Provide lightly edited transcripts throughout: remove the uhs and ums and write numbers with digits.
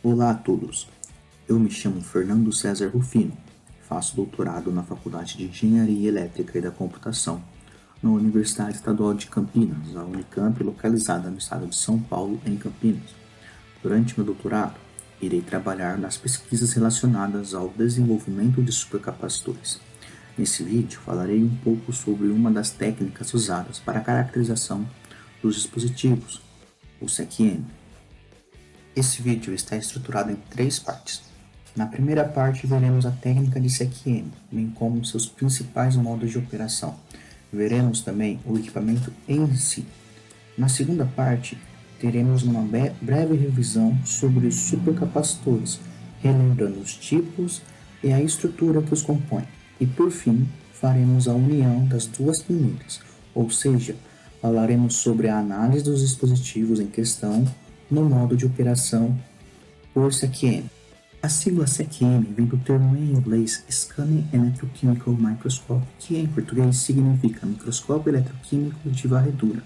Olá a todos, eu me chamo Fernando César Rufino, faço doutorado na Faculdade de Engenharia Elétrica e da Computação, na Universidade Estadual de Campinas, a Unicamp, localizada no estado de São Paulo, em Campinas. Durante meu doutorado, irei trabalhar nas pesquisas relacionadas ao desenvolvimento de supercapacitores. Nesse vídeo, falarei um pouco sobre uma das técnicas usadas para a caracterização dos dispositivos, o SEC-M. Esse vídeo está estruturado em 3 partes. Na primeira parte, veremos a técnica de SEC-M, bem como seus principais modos de operação. Veremos também o equipamento em si. Na segunda parte, teremos uma breve revisão sobre os supercapacitores, relembrando os tipos e a estrutura que os compõe. E por fim, faremos a união das duas primeiras, ou seja, falaremos sobre a análise dos dispositivos em questão no modo de operação por SEC-M. A sigla SEC-M vem do termo em inglês Scanning Electrochemical Microscope, que em português significa microscópio eletroquímico de varredura.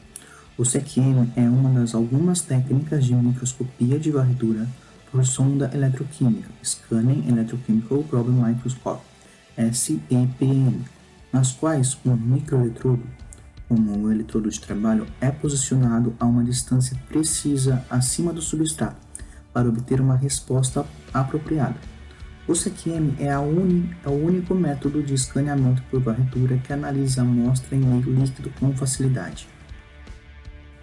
O SEC-M é uma das algumas técnicas de microscopia de varredura por sonda eletroquímica, Scanning Electrochemical Probe Microscope, SEPM, nas quais um microeletrodo, como o eletrodo de trabalho, é posicionado a uma distância precisa acima do substrato para obter uma resposta apropriada. O SEC-M é o único método de escaneamento por varredura que analisa a amostra em meio líquido com facilidade.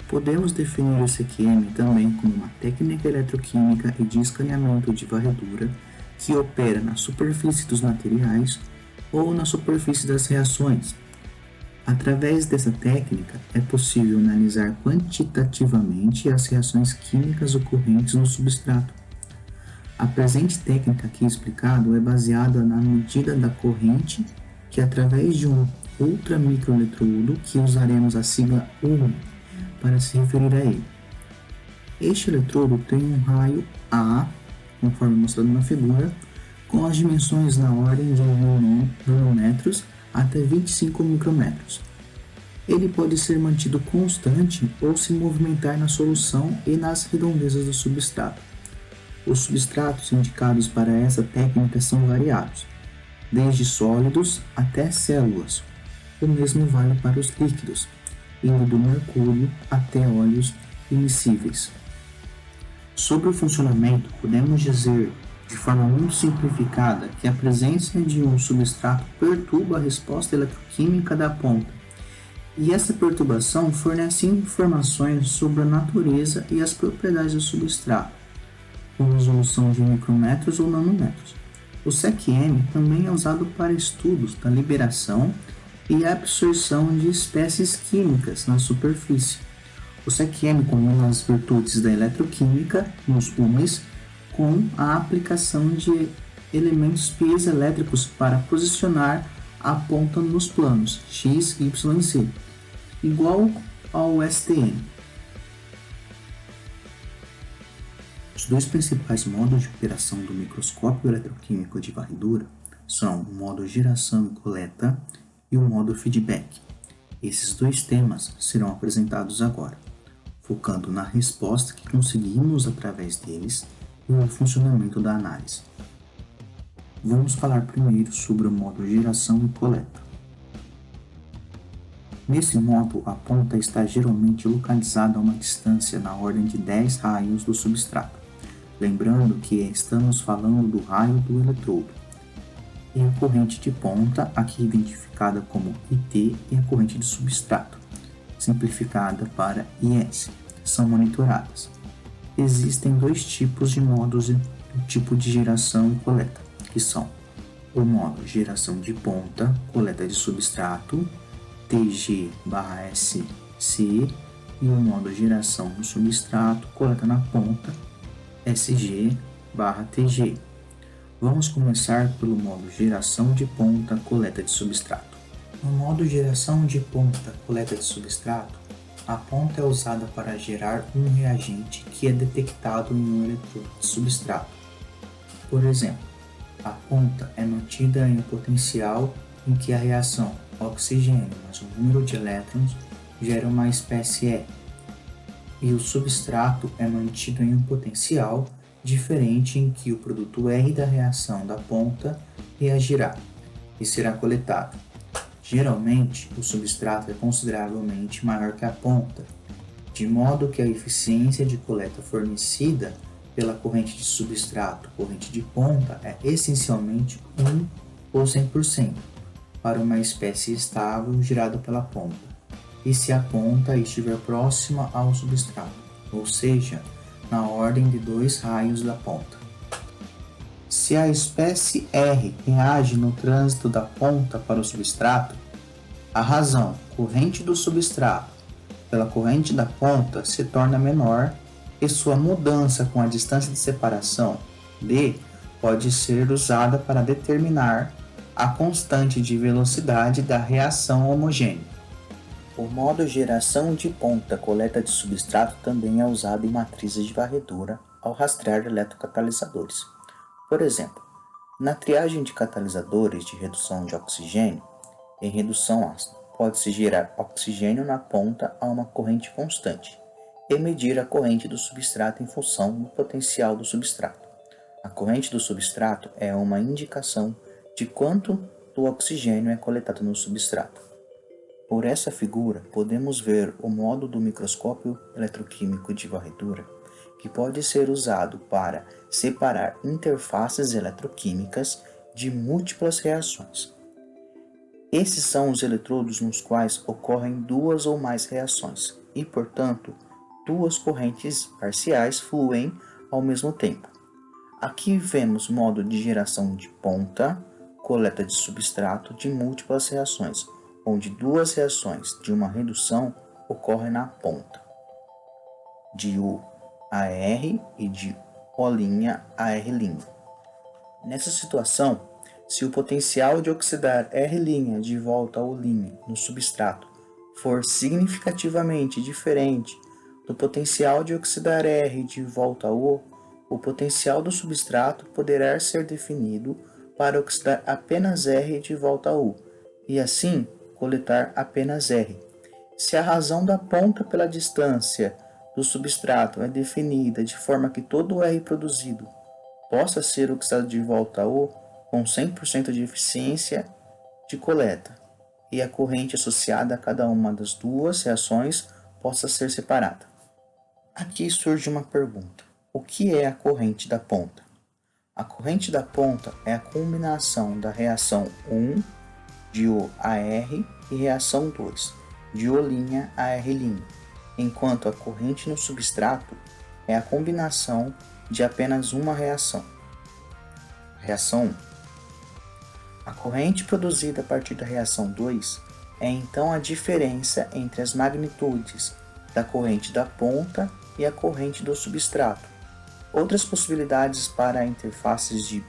Podemos definir o SEC-M também como uma técnica eletroquímica e de escaneamento de varredura que opera na superfície dos materiais ou na superfície das reações. Através dessa técnica, é possível analisar quantitativamente as reações químicas ocorrentes no substrato. A presente técnica aqui explicada é baseada na medida da corrente que, através de um ultramicroeletrodo, que usaremos a sigla UM para se referir a ele. Este eletrodo tem um raio A, conforme mostrado na figura, com as dimensões na ordem de nanômetros até 25 micrômetros. Ele pode ser mantido constante ou se movimentar na solução e nas redondezas do substrato. Os substratos indicados para essa técnica são variados, desde sólidos até células. O mesmo vale para os líquidos, indo do mercúrio até óleos immiscíveis. Sobre o funcionamento, podemos dizer de forma muito simplificada que a presença de um substrato perturba a resposta eletroquímica da ponta, e essa perturbação fornece informações sobre a natureza e as propriedades do substrato, com resolução de micrômetros ou nanômetros. O SEC-M também é usado para estudos da liberação e absorção de espécies químicas na superfície. O SEC-M combina as virtudes da eletroquímica nos umes com a aplicação de elementos piezoelétricos para posicionar a ponta nos planos X, Y e Z, igual ao STM. Os dois principais modos de operação do microscópio eletroquímico de varredura são o modo geração e coleta e o modo feedback. Esses dois temas serão apresentados agora, focando na resposta que conseguimos através deles e o funcionamento da análise. Vamos falar primeiro sobre o modo geração e coleta. Nesse modo, a ponta está geralmente localizada a uma distância na ordem de 10 raios do substrato, lembrando que estamos falando do raio do eletrodo. E a corrente de ponta, aqui identificada como IT, e a corrente de substrato, simplificada para IS, são monitoradas. Existem dois tipos de modos do tipo de geração e coleta, que são o modo geração de ponta, coleta de substrato, TG/SC, e o modo geração do substrato, coleta na ponta, SG/TG. Vamos começar pelo modo geração de ponta, coleta de substrato. No modo geração de ponta, coleta de substrato, a ponta é usada para gerar um reagente que é detectado em um eletrodo de substrato. Por exemplo, a ponta é mantida em um potencial em que a reação oxigênio mais o número de elétrons gera uma espécie E, e o substrato é mantido em um potencial diferente em que o produto R da reação da ponta reagirá e será coletado. Geralmente, o substrato é consideravelmente maior que a ponta, de modo que a eficiência de coleta fornecida pela corrente de substrato, corrente de ponta, é essencialmente 1 ou 100% para uma espécie estável girada pela ponta, e se a ponta estiver próxima ao substrato, ou seja, na ordem de 2 raios da ponta. Se a espécie R reage no trânsito da ponta para o substrato, a razão corrente do substrato pela corrente da ponta se torna menor e sua mudança com a distância de separação, d, pode ser usada para determinar a constante de velocidade da reação homogênea. O modo geração de ponta coleta de substrato também é usado em matrizes de varredura ao rastrear eletrocatalisadores. Por exemplo, na triagem de catalisadores de redução de oxigênio, em redução ácida, pode-se gerar oxigênio na ponta a uma corrente constante e medir a corrente do substrato em função do potencial do substrato. A corrente do substrato é uma indicação de quanto do oxigênio é coletado no substrato. Por essa figura, podemos ver o modo do microscópio eletroquímico de varredura, que pode ser usado para separar interfaces eletroquímicas de múltiplas reações. Esses são os eletrodos nos quais ocorrem duas ou mais reações e, portanto, duas correntes parciais fluem ao mesmo tempo. Aqui vemos modo de geração de ponta, coleta de substrato de múltiplas reações, onde duas reações de uma redução ocorrem na ponta, de U a R e de O' a R'. Nessa situação, se o potencial de oxidar R' de volta a U' no substrato for significativamente diferente do potencial de oxidar R de volta a O, o potencial do substrato poderá ser definido para oxidar apenas R de volta a U, e assim coletar apenas R. Se a razão da ponta pela distância do substrato é definida de forma que todo o R produzido possa ser oxidado de volta a O com 100% de eficiência de coleta, e a corrente associada a cada uma das duas reações possa ser separada. Aqui surge uma pergunta: o que é a corrente da ponta? A corrente da ponta é a combinação da reação 1 de O a R e reação 2 de O' a R', enquanto a corrente no substrato é a combinação de apenas uma reação. Reação 1. A corrente produzida a partir da reação 2 é então a diferença entre as magnitudes da corrente da ponta e a corrente do substrato. Outras possibilidades para interfaces de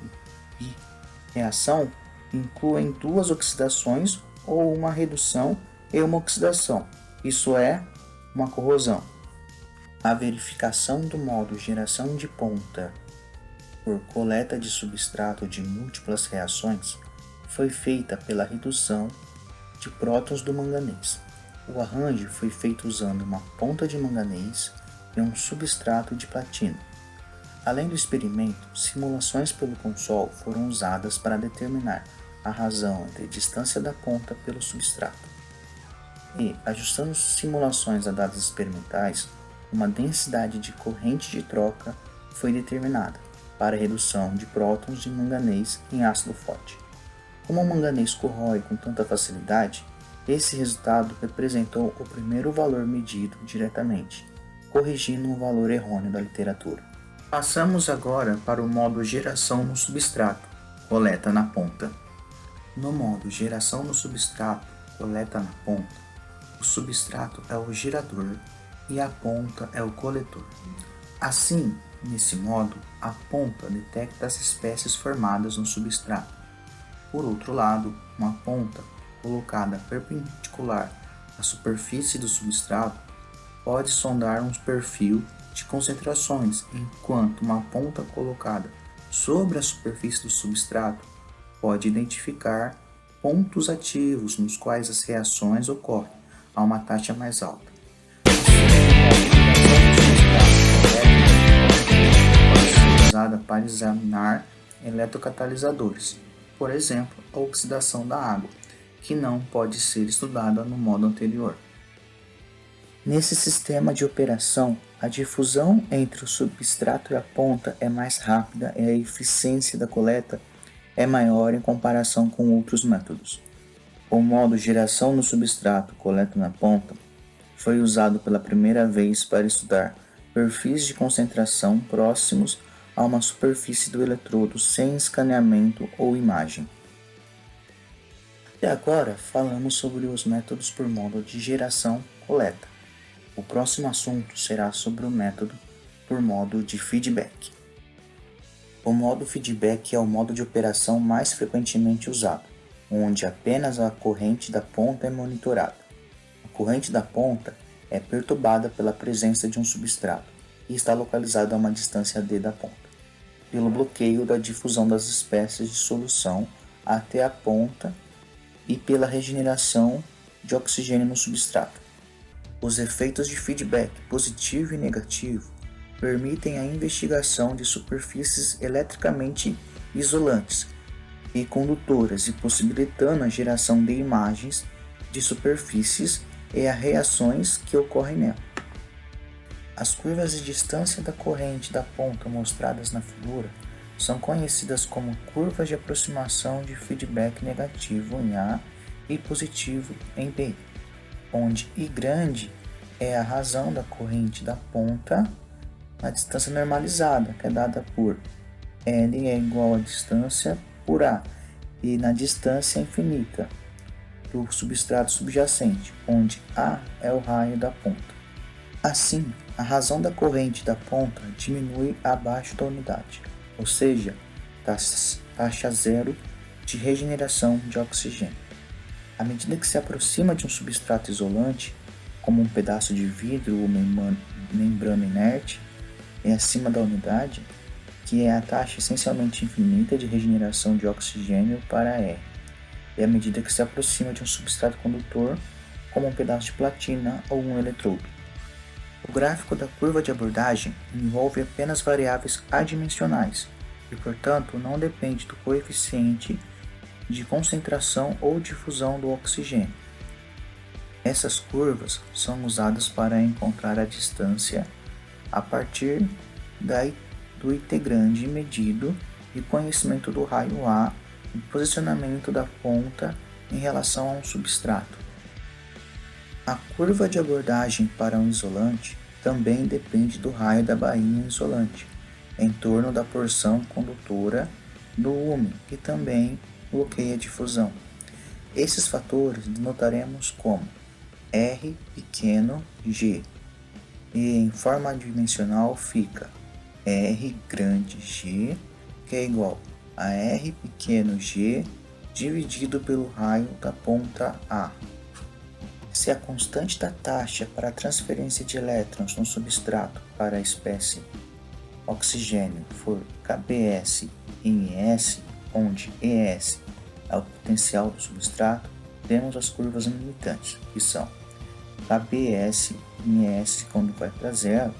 reação incluem duas oxidações ou uma redução e uma oxidação, isso é, uma corrosão. A verificação do modo geração de ponta por coleta de substrato de múltiplas reações foi feita pela redução de prótons do manganês. O arranjo foi feito usando uma ponta de manganês e um substrato de platina. Além do experimento, simulações pelo console foram usadas para determinar a razão entre a distância da ponta pelo substrato. E, ajustando simulações a dados experimentais, uma densidade de corrente de troca foi determinada para a redução de prótons de manganês em ácido forte. Como o manganês corrói com tanta facilidade, esse resultado representou o primeiro valor medido diretamente, corrigindo um valor errôneo da literatura. Passamos agora para o modo geração no substrato, coleta na ponta. No modo geração no substrato, coleta na ponta, o substrato é o gerador e a ponta é o coletor. Assim, nesse modo, a ponta detecta as espécies formadas no substrato. Por outro lado, uma ponta colocada perpendicular à superfície do substrato pode sondar um perfil de concentrações, enquanto uma ponta colocada sobre a superfície do substrato pode identificar pontos ativos nos quais as reações ocorrem a uma taxa mais alta. usada para examinar eletrocatalisadores, por exemplo, a oxidação da água, que não pode ser estudada no modo anterior. Nesse sistema de operação, a difusão entre o substrato e a ponta é mais rápida e a eficiência da coleta é maior em comparação com outros métodos. O modo geração no substrato, coleta na ponta, foi usado pela primeira vez para estudar perfis de concentração próximos a uma superfície do eletrodo sem escaneamento ou imagem. E agora falamos sobre os métodos por modo de geração-coleta. O próximo assunto será sobre o método por modo de feedback. O modo feedback é o modo de operação mais frequentemente usado, onde apenas a corrente da ponta é monitorada. A corrente da ponta é perturbada pela presença de um substrato e está localizada a uma distância d da ponta, pelo bloqueio da difusão das espécies de solução até a ponta e pela regeneração de oxigênio no substrato. Os efeitos de feedback positivo e negativo permitem a investigação de superfícies eletricamente isolantes e condutoras e possibilitando a geração de imagens de superfícies e as reações que ocorrem nela. As curvas de distância da corrente da ponta mostradas na figura são conhecidas como curvas de aproximação de feedback negativo em A e positivo em B, onde I grande é a razão da corrente da ponta na distância normalizada, que é dada por L é igual à distância por A, e na distância infinita do substrato subjacente, onde A é o raio da ponta. Assim, a razão da corrente da ponta diminui abaixo da unidade, ou seja, taxa zero de regeneração de oxigênio. À medida que se aproxima de um substrato isolante, como um pedaço de vidro ou membrana inerte, é acima da unidade, que é a taxa essencialmente infinita de regeneração de oxigênio para R. E à medida que se aproxima de um substrato condutor, como um pedaço de platina ou um eletrodo. O gráfico da curva de abordagem envolve apenas variáveis adimensionais e, portanto, não depende do coeficiente de concentração ou difusão do oxigênio. Essas curvas são usadas para encontrar a distância a partir do IT grande medido e conhecimento do raio A e posicionamento da ponta em relação a um substrato. A curva de abordagem para um isolante também depende do raio da bainha isolante, em torno da porção condutora do UME, que também bloqueia a difusão. Esses fatores denotaremos como R pequeno g, e em forma adimensional fica R grande G, que é igual a R pequeno g dividido pelo raio da ponta A. Se a constante da taxa para a transferência de elétrons no substrato para a espécie oxigênio for kbs em ES, onde ES é o potencial do substrato, temos as curvas limitantes, que são kbs em ES quando vai para zero,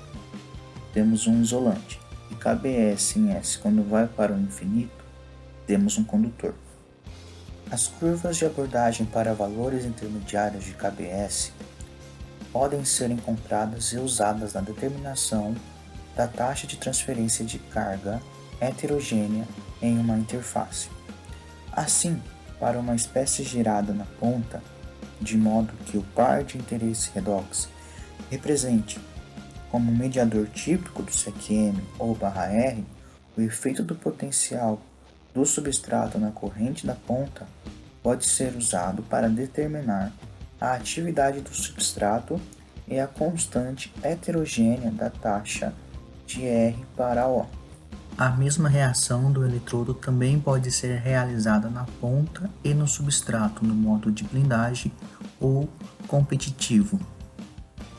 temos um isolante, e kbs em S quando vai para o infinito, temos um condutor. As curvas de abordagem para valores intermediários de kbs podem ser encontradas e usadas na determinação da taxa de transferência de carga heterogênea em uma interface. Assim, para uma espécie gerada na ponta, de modo que o par de interesse redox represente como mediador típico do SECM ou /R, o efeito do potencial do substrato na corrente da ponta pode ser usado para determinar a atividade do substrato e a constante heterogênea da taxa de R para O. A mesma reação do eletrodo também pode ser realizada na ponta e no substrato no modo de blindagem ou competitivo.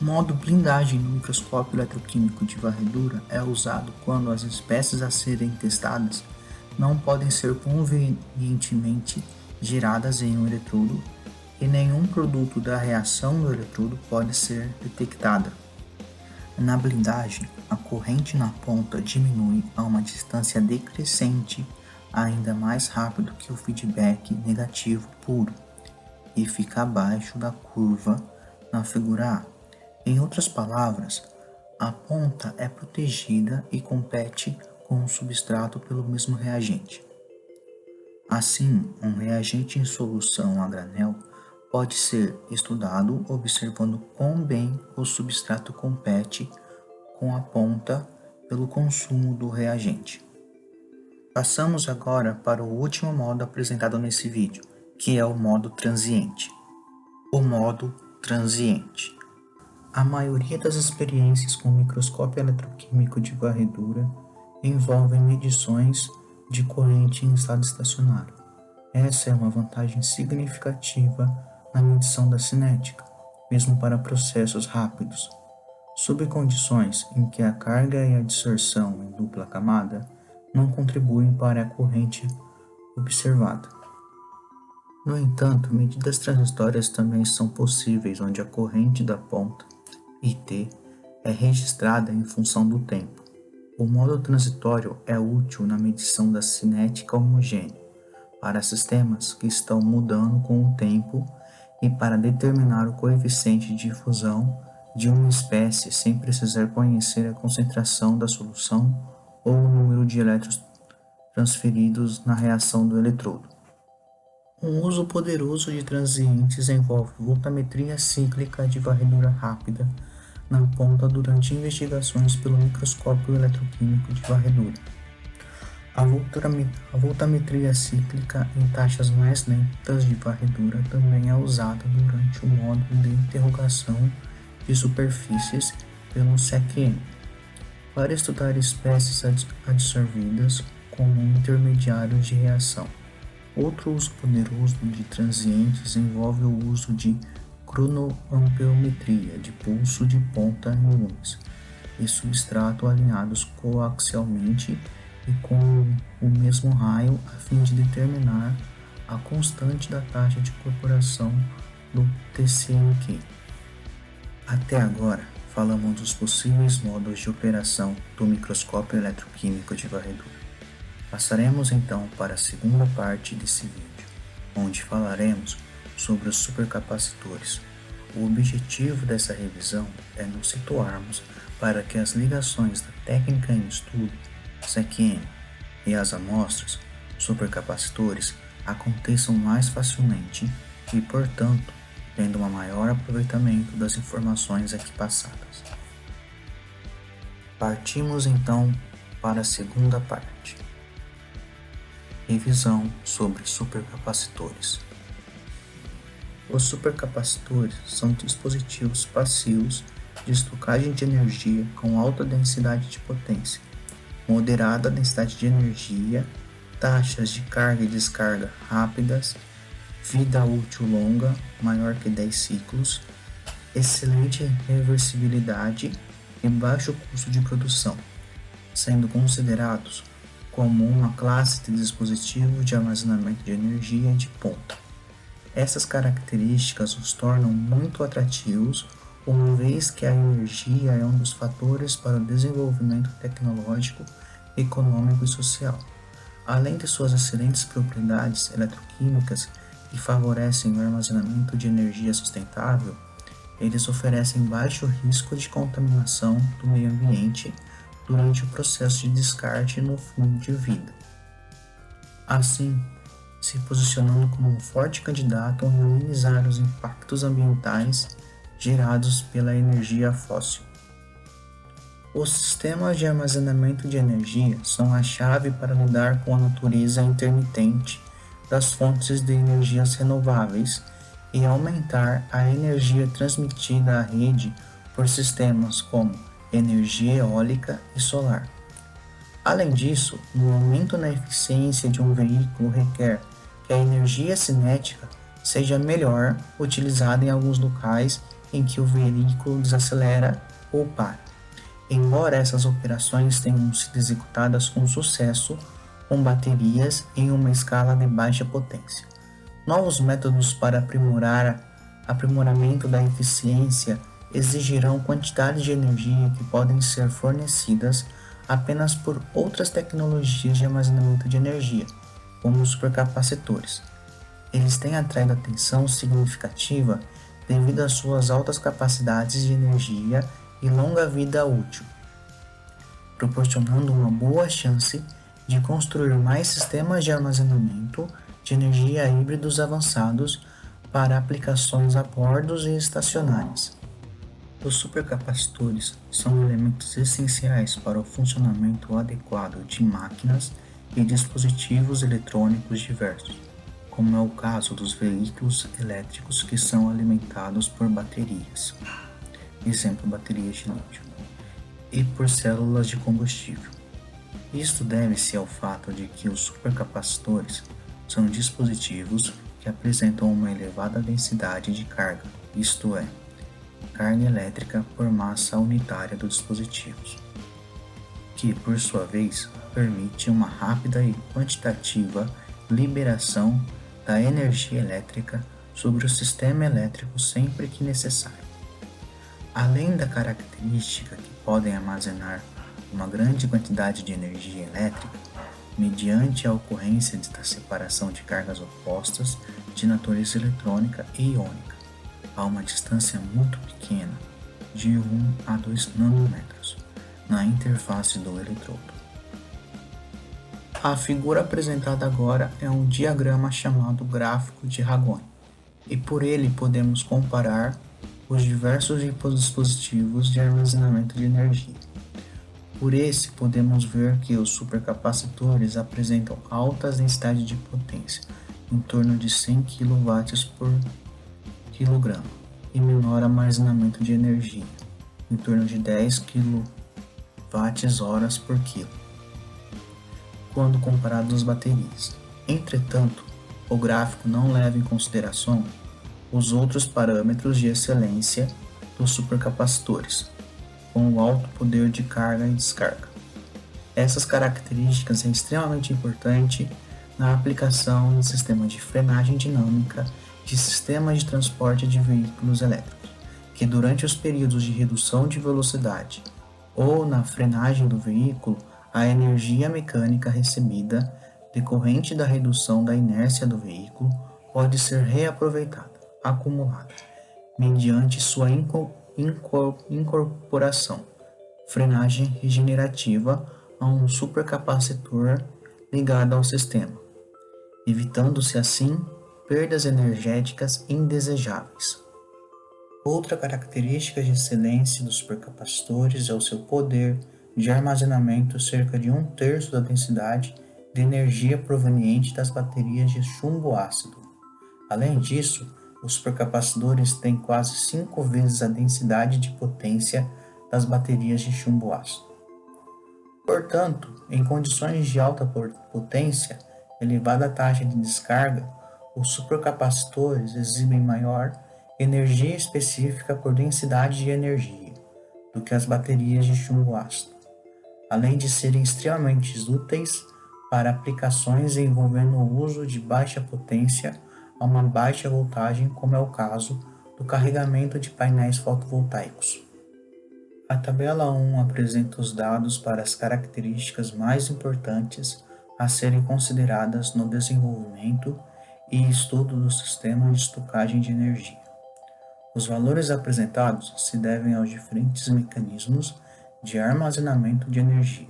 O modo blindagem no microscópio eletroquímico de varredura é usado quando as espécies a serem testadas não podem ser convenientemente geradas em um eletrodo e nenhum produto da reação do eletrodo pode ser detectada. Na blindagem, a corrente na ponta diminui a uma distância decrescente ainda mais rápido que o feedback negativo puro e fica abaixo da curva na figura A. Em outras palavras, a ponta é protegida e compete com o substrato pelo mesmo reagente. Assim, um reagente em solução a granel pode ser estudado observando quão bem o substrato compete com a ponta pelo consumo do reagente. Passamos agora para o último modo apresentado nesse vídeo, que é o modo transiente. O modo transiente. A maioria das experiências com microscópio eletroquímico de varredura envolvem medições de corrente em estado estacionário. Essa é uma vantagem significativa na medição da cinética, mesmo para processos rápidos. Sob condições em que a carga e a distorção em dupla camada não contribuem para a corrente observada. No entanto, medidas transitórias também são possíveis onde a corrente da ponta, IT, é registrada em função do tempo. O modo transitório é útil na medição da cinética homogênea para sistemas que estão mudando com o tempo e para determinar o coeficiente de difusão de uma espécie sem precisar conhecer a concentração da solução ou o número de elétrons transferidos na reação do eletrodo. Um uso poderoso de transientes envolve voltametria cíclica de varredura rápida na ponta durante investigações pelo microscópio eletroquímico de varredura. A voltametria cíclica em taxas mais lentas de varredura também é usada durante o módulo de interrogação de superfícies pelo SEC-M, para estudar espécies adsorvidas como intermediários de reação. Outro uso poderoso de transientes envolve o uso de cronoampeometria de pulso de ponta em volumes e substrato alinhados coaxialmente e com o mesmo raio a fim de determinar a constante da taxa de incorporação do TCMQ. Até agora, falamos dos possíveis modos de operação do microscópio eletroquímico de varredura. Passaremos então para a segunda parte desse vídeo, onde falaremos sobre os supercapacitores. O objetivo dessa revisão é nos situarmos para que as ligações da técnica em estudo, SEC-M, e as amostras, supercapacitores, aconteçam mais facilmente e, portanto, tendo um maior aproveitamento das informações aqui passadas. Partimos então para a segunda parte. Revisão sobre supercapacitores. Os supercapacitores são dispositivos passivos de estocagem de energia com alta densidade de potência, moderada densidade de energia, taxas de carga e descarga rápidas, vida útil longa, maior que 10 ciclos, excelente reversibilidade e baixo custo de produção, sendo considerados como uma classe de dispositivos de armazenamento de energia de ponta. Essas características os tornam muito atrativos, uma vez que a energia é um dos fatores para o desenvolvimento tecnológico, econômico e social. Além de suas excelentes propriedades eletroquímicas que favorecem o armazenamento de energia sustentável, eles oferecem baixo risco de contaminação do meio ambiente durante o processo de descarte no fundo de vida. Assim, se posicionando como um forte candidato a minimizar os impactos ambientais gerados pela energia fóssil. Os sistemas de armazenamento de energia são a chave para lidar com a natureza intermitente das fontes de energias renováveis e aumentar a energia transmitida à rede por sistemas como energia eólica e solar. Além disso, o aumento na eficiência de um veículo requer que a energia cinética seja melhor utilizada em alguns locais em que o veículo desacelera ou para. Embora essas operações tenham sido executadas com sucesso com baterias em uma escala de baixa potência, novos métodos para aprimoramento da eficiência exigirão quantidades de energia que podem ser fornecidas apenas por outras tecnologias de armazenamento de energia, como os supercapacitores. Eles têm atraído atenção significativa devido às suas altas capacidades de energia e longa vida útil, proporcionando uma boa chance de construir mais sistemas de armazenamento de energia híbridos avançados para aplicações a bordos e estacionárias. Os supercapacitores são elementos essenciais para o funcionamento adequado de máquinas e dispositivos eletrônicos diversos, como é o caso dos veículos elétricos que são alimentados por baterias, exemplo, baterias de lítio, e por células de combustível. Isto deve-se ao fato de que os supercapacitores são dispositivos que apresentam uma elevada densidade de carga, isto é, carga elétrica por massa unitária dos dispositivos, que, por sua vez, permite uma rápida e quantitativa liberação da energia elétrica sobre o sistema elétrico sempre que necessário. Além da característica que podem armazenar uma grande quantidade de energia elétrica, mediante a ocorrência da separação de cargas opostas de natureza eletrônica e iônica, a uma distância muito pequena, de 1 a 2 nanômetros, na interface do eletrodo. A figura apresentada agora é um diagrama chamado gráfico de Ragone, e por ele podemos comparar os diversos dispositivos de armazenamento de energia. Por esse, podemos ver que os supercapacitores apresentam altas densidades de potência, em torno de 100 kW por kg, e menor armazenamento de energia, em torno de 10 kWh por quilo, quando comparado às baterias. Entretanto, o gráfico não leva em consideração os outros parâmetros de excelência dos supercapacitores, com o alto poder de carga e descarga. Essas características são extremamente importantes na aplicação de sistemas de frenagem dinâmica de sistemas de transporte de veículos elétricos, que durante os períodos de redução de velocidade ou na frenagem do veículo, a energia mecânica recebida decorrente da redução da inércia do veículo pode ser reaproveitada, acumulada, mediante sua incorporação, frenagem regenerativa a um supercapacitor ligado ao sistema, evitando-se assim perdas energéticas indesejáveis. Outra característica de excelência dos supercapacitores é o seu poder de armazenamento cerca de 1/3 da densidade de energia proveniente das baterias de chumbo ácido. Além disso, os supercapacitores têm quase 5 vezes a densidade de potência das baterias de chumbo ácido. Portanto, em condições de alta potência, elevada taxa de descarga, os supercapacitores exibem maior energia específica por densidade de energia do que as baterias de chumbo ácido, além de serem extremamente úteis para aplicações envolvendo o uso de baixa potência a uma baixa voltagem, como é o caso do carregamento de painéis fotovoltaicos. A tabela 1 apresenta os dados para as características mais importantes a serem consideradas no desenvolvimento e estudo do sistema de estocagem de energia. Os valores apresentados se devem aos diferentes mecanismos de armazenamento de energia,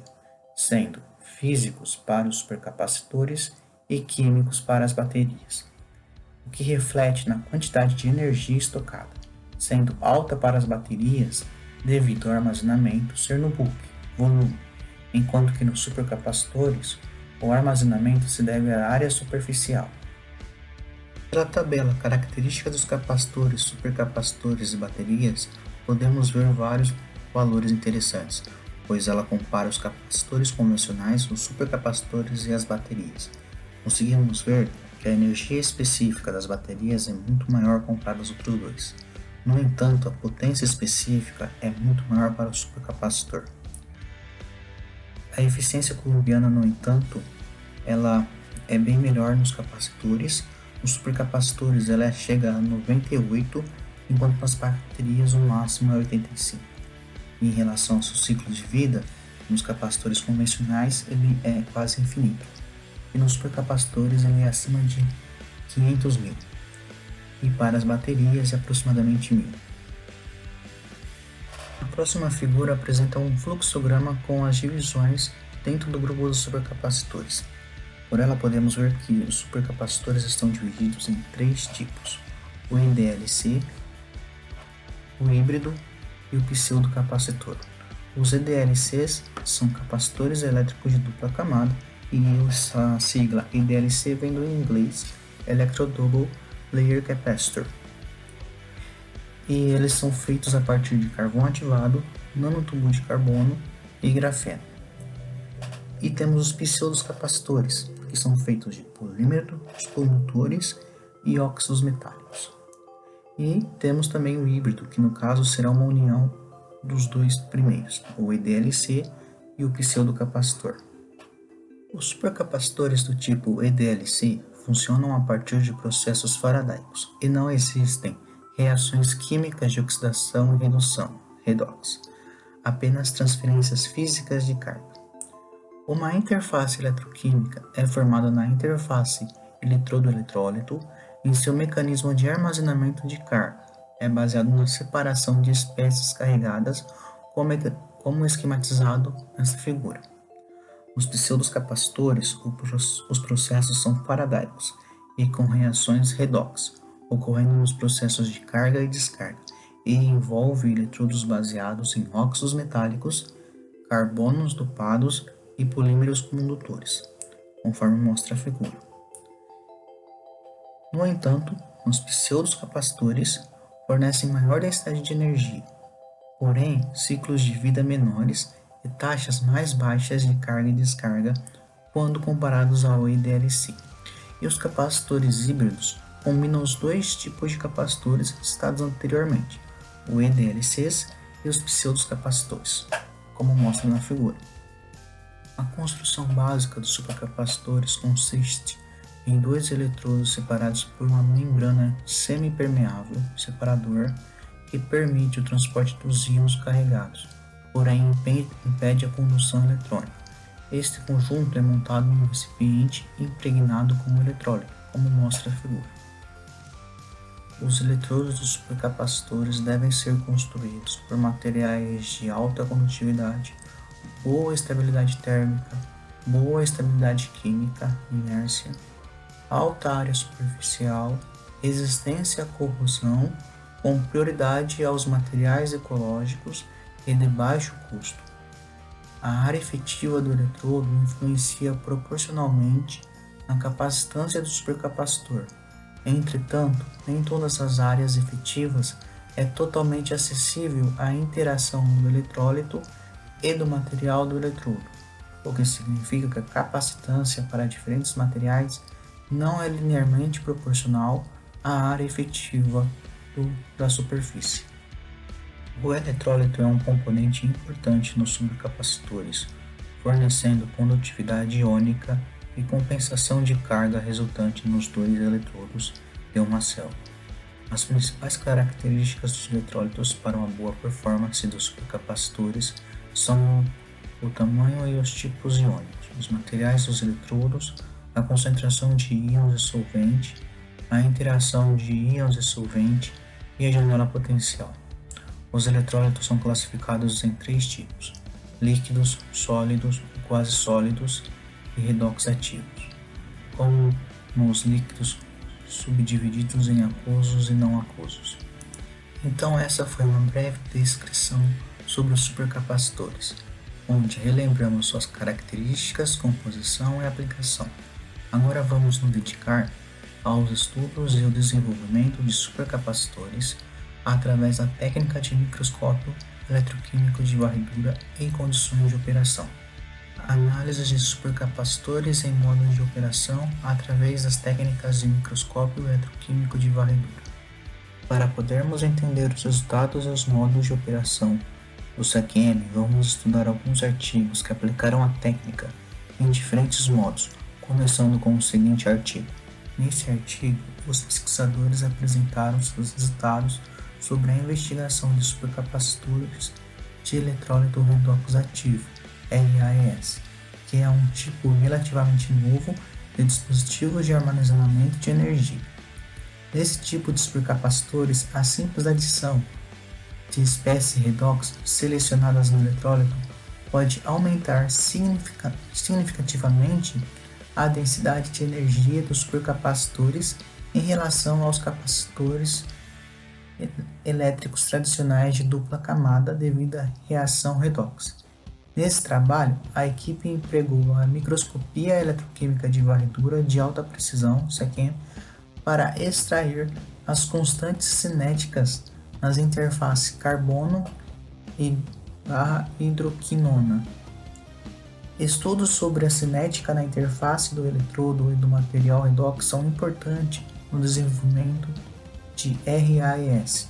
sendo físicos para os supercapacitores e químicos para as baterias, o que reflete na quantidade de energia estocada, sendo alta para as baterias devido ao armazenamento ser no bulk, volume, enquanto que nos supercapacitores o armazenamento se deve à área superficial. Pela tabela Características dos capacitores, supercapacitores e baterias, podemos ver vários valores interessantes, pois ela compara os capacitores convencionais, os supercapacitores e as baterias. Conseguimos ver que a energia específica das baterias é muito maior comparada aos outros dois. No entanto, a potência específica é muito maior para o supercapacitor. A eficiência coulombiana, no entanto, ela é bem melhor nos capacitores. Nos supercapacitores ela chega a 98 enquanto nas baterias o máximo é 85. Em relação ao seu ciclo de vida, nos capacitores convencionais ele é quase infinito, e nos supercapacitores ele é acima de 500.000, e para as baterias é aproximadamente 1.000. A próxima figura apresenta um fluxograma com as divisões dentro do grupo dos supercapacitores. Por ela podemos ver que os supercapacitores estão divididos em 3 tipos: o EDLC, o híbrido e o pseudocapacitor. Os EDLCs são capacitores elétricos de dupla camada, e a sigla EDLC vem do inglês Electro Double Layer Capacitor. E eles são feitos a partir de carvão ativado, nanotubo de carbono e grafeno. E temos os pseudocapacitores, que são feitos de polímeros, condutores e óxidos metálicos. E temos também o híbrido, que no caso será uma união dos dois primeiros, o EDLC e o pseudocapacitor. Os supercapacitores do tipo EDLC funcionam a partir de processos faradaicos e não existem reações químicas de oxidação e redução, redox, apenas transferências físicas de carga. Uma interface eletroquímica é formada na interface eletrodo-eletrólito e seu mecanismo de armazenamento de carga é baseado na separação de espécies carregadas, como esquematizado nesta figura. Nos pseudocapacitores, os processos são faradaicos e com reações redox, ocorrendo nos processos de carga e descarga, e envolve eletrodos baseados em óxidos metálicos, carbonos dopados e polímeros condutores, conforme mostra a figura. No entanto, os pseudocapacitores fornecem maior densidade de energia, porém ciclos de vida menores e taxas mais baixas de carga e descarga quando comparados ao EDLC. E os capacitores híbridos combinam os dois tipos de capacitores citados anteriormente, o EDLCs e os pseudocapacitores, como mostra na figura. A construção básica dos supercapacitores consiste em 2 eletrodos separados por uma membrana semipermeável separador que permite o transporte dos íons carregados, porém impede a condução eletrônica. Este conjunto é montado em um recipiente impregnado com eletrólito, como mostra a figura. Os eletrodos dos supercapacitores devem ser construídos por materiais de alta condutividade, boa estabilidade térmica, boa estabilidade química, inércia, alta área superficial, resistência à corrosão, com prioridade aos materiais ecológicos e de baixo custo. A área efetiva do eletrodo influencia proporcionalmente na capacitância do supercapacitor. Entretanto, nem todas as áreas efetivas é totalmente acessível à interação do eletrólito e do material do eletrodo, o que significa que a capacitância para diferentes materiais não é linearmente proporcional à área efetiva da superfície. O eletrólito é um componente importante nos supercapacitores, fornecendo condutividade iônica e compensação de carga resultante nos 2 eletrodos de uma célula. As principais características dos eletrólitos para uma boa performance dos supercapacitores são o tamanho e os tipos iônicos, os materiais dos eletrodos, a concentração de íons e solvente, a interação de íons e solvente e a janela potencial. Os eletrólitos são classificados em 3 tipos: líquidos, sólidos, quase sólidos e redox ativos, como os líquidos subdivididos em aquosos e não aquosos. Então essa foi uma breve descrição sobre os supercapacitores, onde relembramos suas características, composição e aplicação. Agora vamos nos dedicar aos estudos e ao desenvolvimento de supercapacitores através da técnica de microscópio eletroquímico de varredura em condições de operação. Análise de supercapacitores em modos de operação através das técnicas de microscópio eletroquímico de varredura. Para podermos entender os resultados e os modos de operação do SECM, vamos estudar alguns artigos que aplicaram a técnica em diferentes modos, começando com o seguinte artigo. Nesse artigo, os pesquisadores apresentaram seus resultados sobre a investigação de supercapacitores de eletrólito redox ativo, RAES, que é um tipo relativamente novo de dispositivos de armazenamento de energia. Nesse tipo de supercapacitores, a simples adição de espécies redox selecionadas no eletrólito pode aumentar significativamente a densidade de energia dos supercapacitores em relação aos capacitores elétricos tradicionais de dupla camada devido à reação redox. Nesse trabalho, a equipe empregou a microscopia eletroquímica de varredura de alta precisão, SECEM, para extrair as constantes cinéticas nas interfaces carbono e hidroquinona. Estudos sobre a cinética na interface do eletrodo e do material redox são importantes no desenvolvimento de RAES.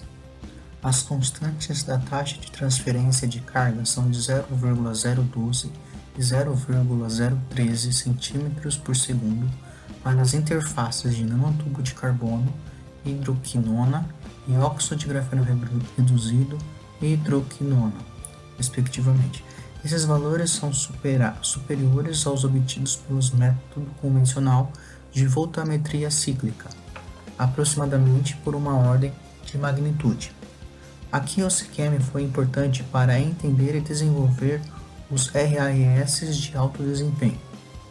As constantes da taxa de transferência de carga são de 0,012 e 0,013 cm por segundo para as interfaces de nanotubo de carbono, hidroquinona e óxido de grafeno reduzido e hidroquinona, respectivamente. Esses valores são superiores aos obtidos pelos método convencional de voltammetria cíclica, aproximadamente por uma ordem de magnitude. Aqui o SECEM foi importante para entender e desenvolver os RAES de alto desempenho.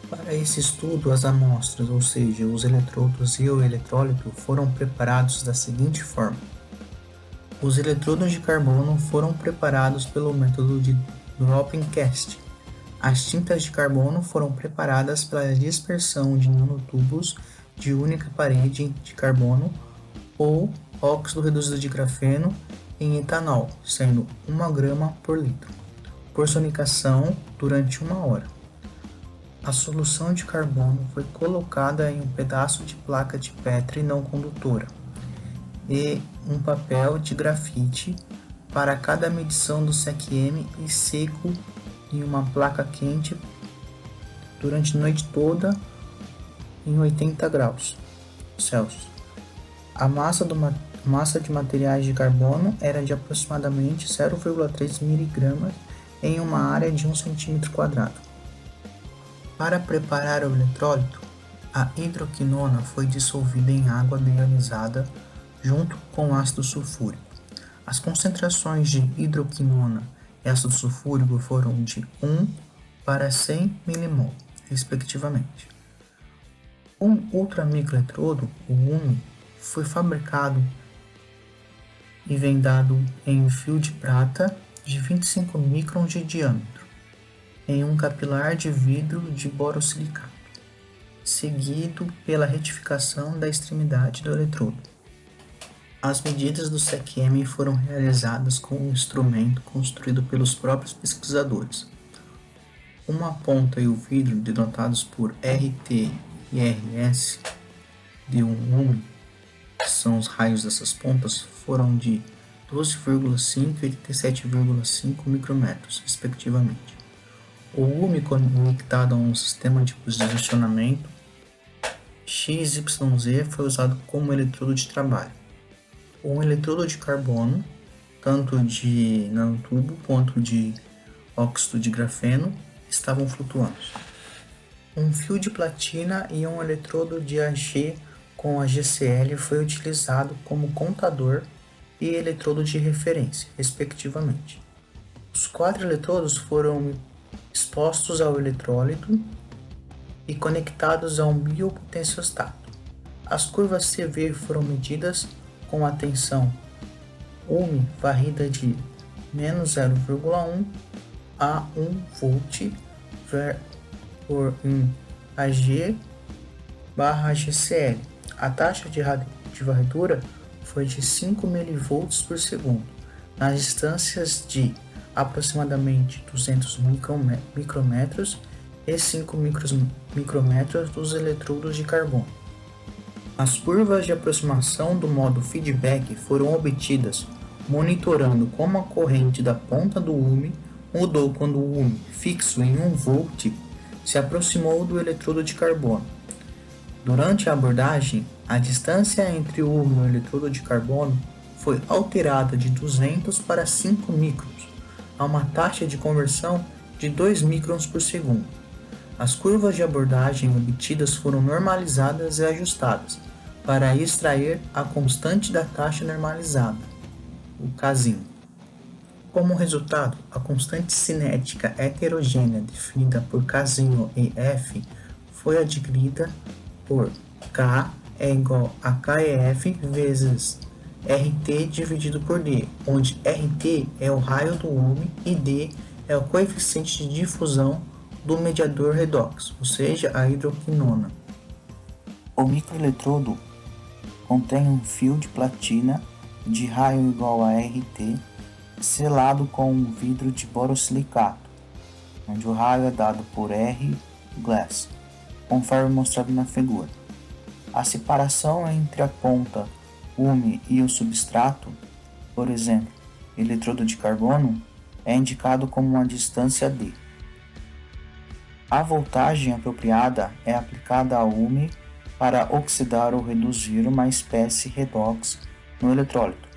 Para esse estudo, as amostras, ou seja, os eletrodos e o eletrólito, foram preparados da seguinte forma. Os eletrodos de carbono foram preparados pelo método de Drop-in Cast. As tintas de carbono foram preparadas pela dispersão de nanotubos de única parede de carbono ou óxido reduzido de grafeno em etanol, sendo 1 grama por litro, por sonicação durante 1 hora. A solução de carbono foi colocada em um pedaço de placa de Petri não condutora e um papel de grafite para cada medição do SECEM e seco em uma placa quente durante a noite toda em 80 graus Celsius. A massa de materiais de carbono era de aproximadamente 0,3 mg em uma área de 1 cm². Para preparar o eletrólito, a hidroquinona foi dissolvida em água deionizada junto com ácido sulfúrico. As concentrações de hidroquinona e ácido sulfúrico foram de 1 para 100 mmol, respectivamente. Um ultramicroeletrodo, o UMI, foi fabricado e vendado em um fio de prata de 25 microns de diâmetro, em um capilar de vidro de borosilicato, seguido pela retificação da extremidade do eletrodo. As medidas do SECEM foram realizadas com um instrumento construído pelos próprios pesquisadores. Uma ponta e o vidro, denotados por RT e RS, de um UMI, que são os raios dessas pontas, foram de 12,5 e 87,5 micrômetros, respectivamente. O UMI conectado a um sistema de posicionamento XYZ foi usado como eletrodo de trabalho. Um eletrodo de carbono, tanto de nanotubo quanto de óxido de grafeno, estavam flutuando. Um fio de platina e um eletrodo de AG com a GCl foi utilizado como contador e eletrodo de referência, respectivamente. Os 4 eletrodos foram expostos ao eletrólito e conectados a um biopotenciostato. As curvas CV foram medidas com a tensão UMI varrida de menos 0,1 a 1 volt por AG barra GCl. A taxa de varredura foi de 5 mV por segundo, nas distâncias de aproximadamente 200 micrômetros e 5 micrômetros dos eletrodos de carbono. As curvas de aproximação do modo feedback foram obtidas monitorando como a corrente da ponta do UMI mudou quando o UMI, fixo em 1 volt, se aproximou do eletrodo de carbono. Durante a abordagem, a distância entre o UMI e o eletrodo de carbono foi alterada de 200 para 5 microns, a uma taxa de conversão de 2 microns por segundo. As curvas de abordagem obtidas foram normalizadas e ajustadas para extrair a constante da taxa normalizada, o Ksin. Como resultado, a constante cinética heterogênea definida por Ksin e F foi adquirida por K é igual a KEF vezes RT dividido por D, onde RT é o raio do Ohm e D é o coeficiente de difusão do mediador redox, ou seja, a hidroquinona. O microeletrodo contém um fio de platina de raio igual a RT selado com um vidro de borosilicato, onde o raio é dado por R glass, conforme mostrado na figura. A separação entre a ponta Ohm e o substrato, por exemplo, eletrodo de carbono, é indicado como uma distância D. A voltagem apropriada é aplicada ao Ohm para oxidar ou reduzir uma espécie redox no eletrólito,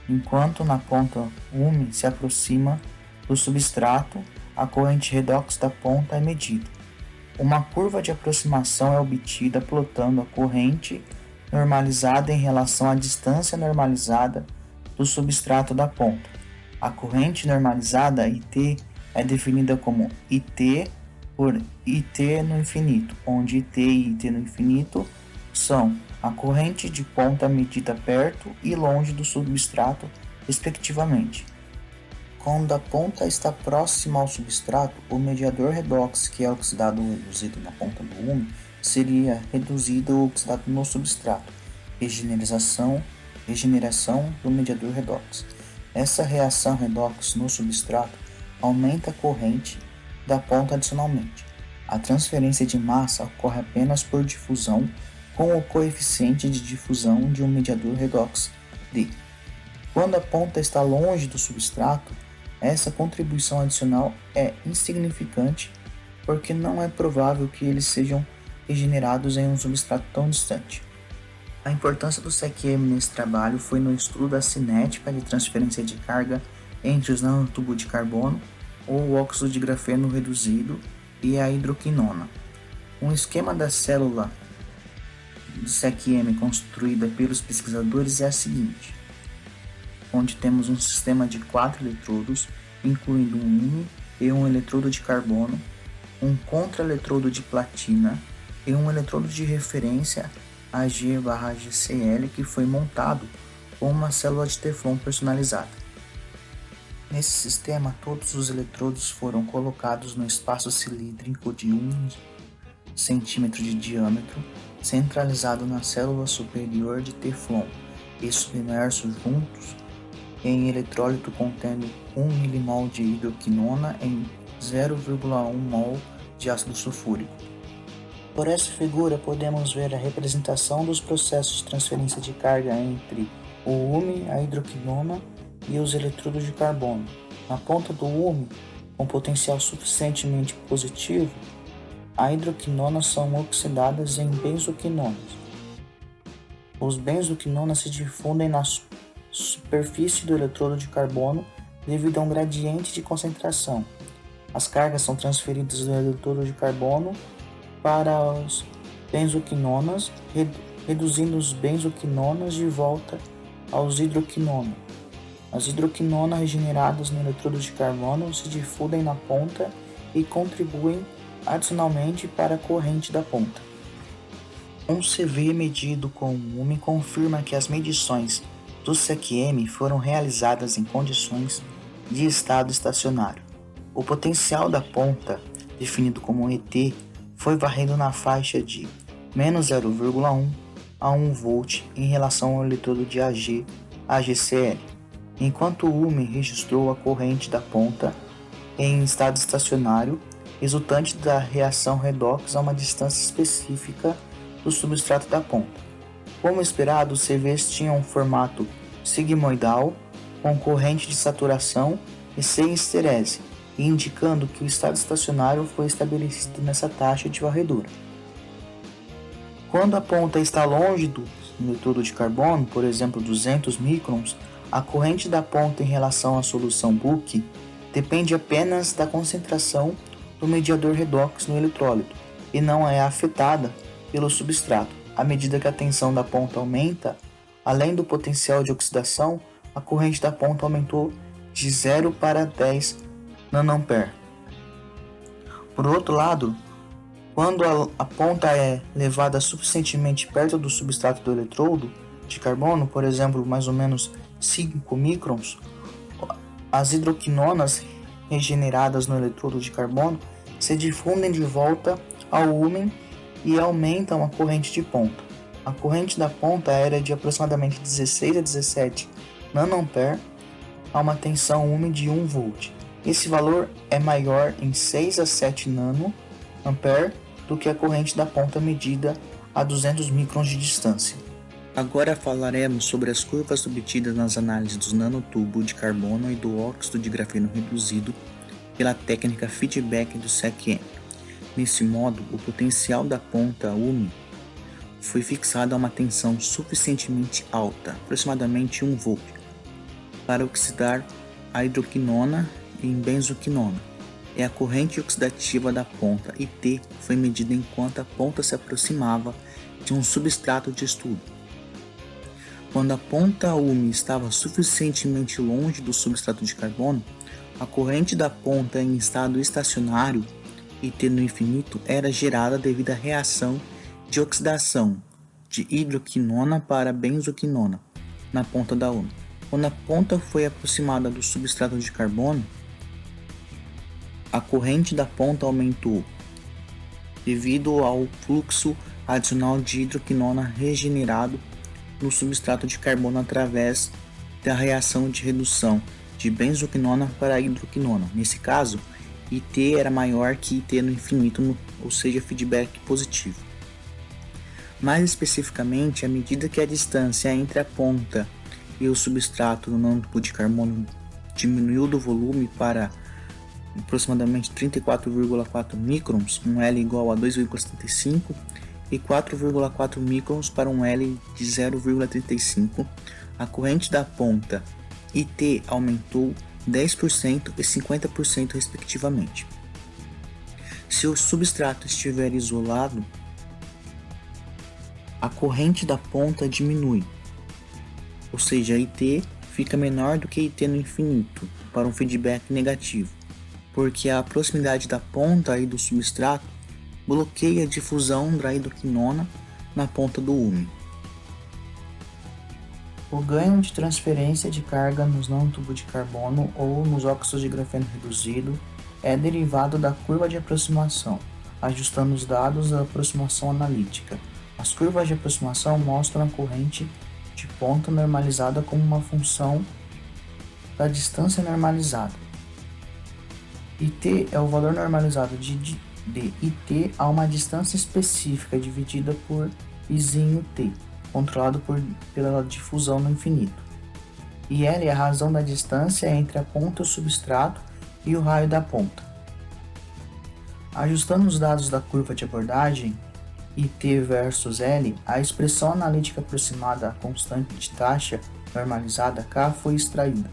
enquanto na ponta Ohm se aproxima do substrato, a corrente redox da ponta é medida. Uma curva de aproximação é obtida plotando a corrente normalizada em relação à distância normalizada do substrato da ponta. A corrente normalizada IT é definida como IT por IT no infinito, onde IT e IT no infinito são a corrente de ponta medida perto e longe do substrato, respectivamente. Quando a ponta está próxima ao substrato, o mediador redox, que é oxidado ou reduzido na ponta do Ohm, seria reduzido ou oxidado no substrato. Regeneração do mediador redox. Essa reação redox no substrato aumenta a corrente da ponta adicionalmente. A transferência de massa ocorre apenas por difusão com o coeficiente de difusão de um mediador redox D. Quando a ponta está longe do substrato, essa contribuição adicional é insignificante porque não é provável que eles sejam regenerados em um substrato tão distante. A importância do SECM nesse trabalho foi no estudo da cinética de transferência de carga entre os nanotubos de carbono ou o óxido de grafeno reduzido e a hidroquinona. Um esquema da célula de SECM construída pelos pesquisadores é a seguinte, onde temos um sistema de 4 eletrodos, incluindo um íon e um eletrodo de carbono, um contraeletrodo de platina e um eletrodo de referência Ag/HCl que foi montado com uma célula de teflon personalizada. Nesse sistema, todos os eletrodos foram colocados no espaço cilíndrico de 1 cm de diâmetro, centralizado na célula superior de teflon e submersos juntos em eletrólito contendo 1 mmol de hidroquinona em 0,1 mol de ácido sulfúrico. Por essa figura podemos ver a representação dos processos de transferência de carga entre o Ohm, a hidroquinona e os eletrodos de carbono. Na ponta do Ohm, com potencial suficientemente positivo, a hidroquinonas são oxidadas em benzoquinonas. Os benzoquinonas se difundem na superfície do eletrodo de carbono devido a um gradiente de concentração. As cargas são transferidas do eletrodo de carbono para os benzoquinonas, reduzindo os benzoquinonas de volta aos hidroquinonas. As hidroquinonas regeneradas no eletrodo de carbono se difundem na ponta e contribuem adicionalmente para a corrente da ponta. Um CV medido com o Ohm confirma que as medições do SECM foram realizadas em condições de estado estacionário. O potencial da ponta, definido como ET, foi varrido na faixa de menos 0,1 a 1 volt em relação ao eletrodo de AgCl, enquanto o Ohm registrou a corrente da ponta em estado estacionário, resultante da reação redox a uma distância específica do substrato da ponta. Como esperado, os CVs tinham um formato sigmoidal, com corrente de saturação e sem esterese, indicando que o estado estacionário foi estabelecido nessa taxa de varredura. Quando a ponta está longe do no eletrodo de carbono, por exemplo 200 microns, a corrente da ponta em relação à solução Book depende apenas da concentração do mediador redox no eletrólito e não é afetada pelo substrato. À medida que a tensão da ponta aumenta, além do potencial de oxidação, a corrente da ponta aumentou de 0 para 10 nA. Por outro lado, quando a ponta é levada suficientemente perto do substrato do eletrodo de carbono, por exemplo, mais ou menos 5 microns, as hidroquinonas regeneradas no eletrodo de carbono se difundem de volta ao úmen e aumentam a corrente de ponta. A corrente da ponta era de aproximadamente 16 a 17 nA a uma tensão úmen de 1 volt. Esse valor é maior em 6 a 7 nA do que a corrente da ponta medida a 200 microns de distância. Agora falaremos sobre as curvas obtidas nas análises dos nanotubos de carbono e do óxido de grafeno reduzido pela técnica feedback do SECM. Nesse modo, o potencial da ponta úmida foi fixado a uma tensão suficientemente alta, aproximadamente 1 volt, para oxidar a hidroquinona em benzoquinona. A corrente oxidativa da ponta IT foi medida enquanto a ponta se aproximava de um substrato de estudo. Quando a ponta úmida estava suficientemente longe do substrato de carbono, a corrente da ponta em estado estacionário IT no infinito era gerada devido à reação de oxidação de hidroquinona para benzoquinona na ponta da úmida. Quando a ponta foi aproximada do substrato de carbono, a corrente da ponta aumentou devido ao fluxo adicional de hidroquinona regenerado no substrato de carbono através da reação de redução de benzoquinona para hidroquinona. Nesse caso, IT era maior que IT no infinito, ou seja, feedback positivo. Mais especificamente, à medida que a distância entre a ponta e o substrato do nanotubos de carbono diminuiu do volume para aproximadamente 34,4 microns, um L igual a 2,75, e 4,4 microns para um L de 0,35, a corrente da ponta IT aumentou 10% e 50% respectivamente. Se o substrato estiver isolado, a corrente da ponta diminui, ou seja, IT fica menor do que IT no infinito, para um feedback negativo, porque a proximidade da ponta e do substrato bloqueia a difusão da hidroquinona na ponta do úmen. O ganho de transferência de carga nos nanotubos de carbono ou nos óxidos de grafeno reduzido é derivado da curva de aproximação, ajustando os dados da aproximação analítica. As curvas de aproximação mostram a corrente de ponta normalizada como uma função da distância normalizada. IT é o valor normalizado de IT a uma distância específica dividida por Izinho T, controlado pela difusão no infinito. E L é a razão da distância entre a ponta e o substrato e o raio da ponta. Ajustando os dados da curva de abordagem, IT versus L, a expressão analítica aproximada à constante de taxa normalizada K foi extraída.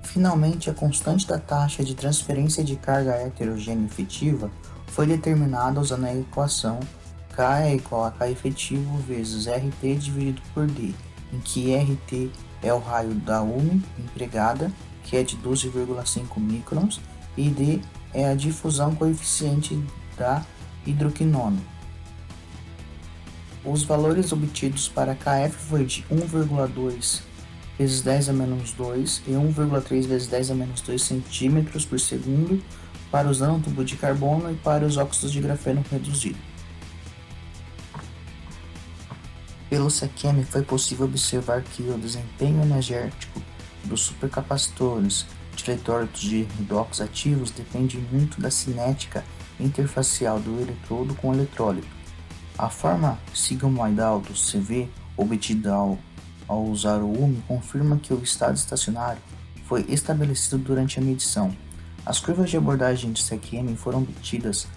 Finalmente, a constante da taxa de transferência de carga heterogênea efetiva foi determinada usando a equação K é igual a K efetivo vezes RT dividido por D, em que RT é o raio da úmen empregada, que é de 12,5 microns, e D é a difusão coeficiente da hidroquinona. Os valores obtidos para KF foi de 1,2 vezes 10 a menos 2 e 1,3 vezes 10 a menos 2 centímetros por segundo para os nanotubos de carbono e para os óxidos de grafeno reduzido. Pelo SECM foi possível observar que o desempenho energético dos supercapacitores de eletrólitos de redox ativos depende muito da cinética interfacial do eletrodo com o eletrólito. A forma sigmoidal do CV obtida ao usar o UME confirma que o estado estacionário foi estabelecido durante a medição. As curvas de abordagem de SECM foram obtidas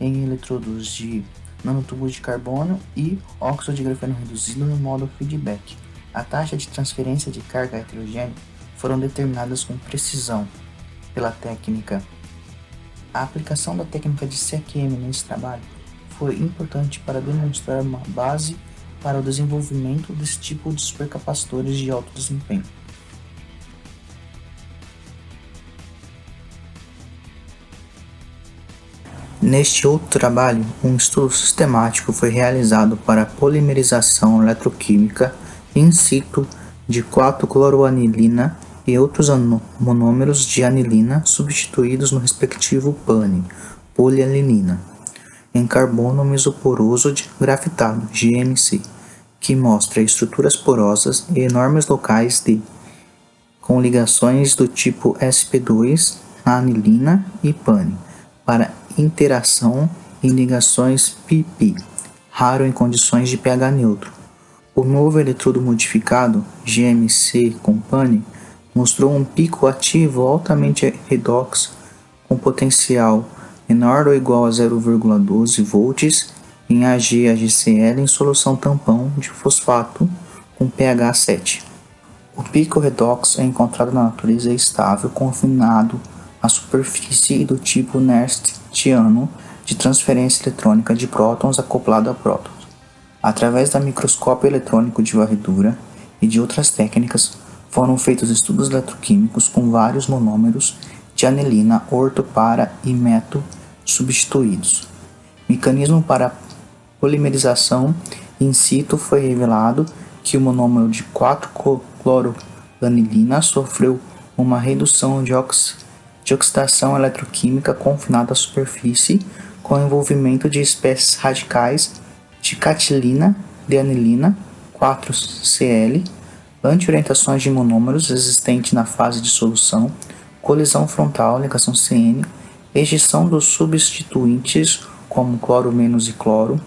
em eletrodos de nanotubos de carbono e óxido de grafeno reduzido no modo feedback. A taxa de transferência de carga heterogênea foram determinadas com precisão pela técnica. A aplicação da técnica de CQM nesse trabalho foi importante para demonstrar uma base para o desenvolvimento desse tipo de supercapacitores de alto desempenho. Neste outro trabalho, um estudo sistemático foi realizado para a polimerização eletroquímica in situ de 4-cloroanilina e outros monômeros de anilina substituídos no respectivo PANI, polialinina, em carbono mesoporoso de grafitado, GMC, que mostra estruturas porosas e enormes locais com ligações do tipo sp2 na anilina e PANI, para interação em ligações pp, raro em condições de pH neutro. O novo eletrodo modificado, GMC com PANI, mostrou um pico ativo altamente redox com potencial menor ou igual a 0,12 volts em AgAgCl em solução tampão de fosfato com pH 7. O pico redox é encontrado na natureza estável confinado à superfície do tipo Nernstiano de transferência eletrônica de prótons acoplado a prótons. Através da microscópio eletrônico de varredura e de outras técnicas, foram feitos estudos eletroquímicos com vários monômeros de anilina orto, para e meto substituídos. Mecanismo para polimerização in situ foi revelado que o monômero de 4-cloroanilina sofreu uma redução de oxidação eletroquímica confinada à superfície com envolvimento de espécies radicais de catilina de anilina 4Cl, anti-orientações de monômeros existentes na fase de solução, colisão frontal, ligação CN, ejeção dos substituintes como cloro menos e cloro,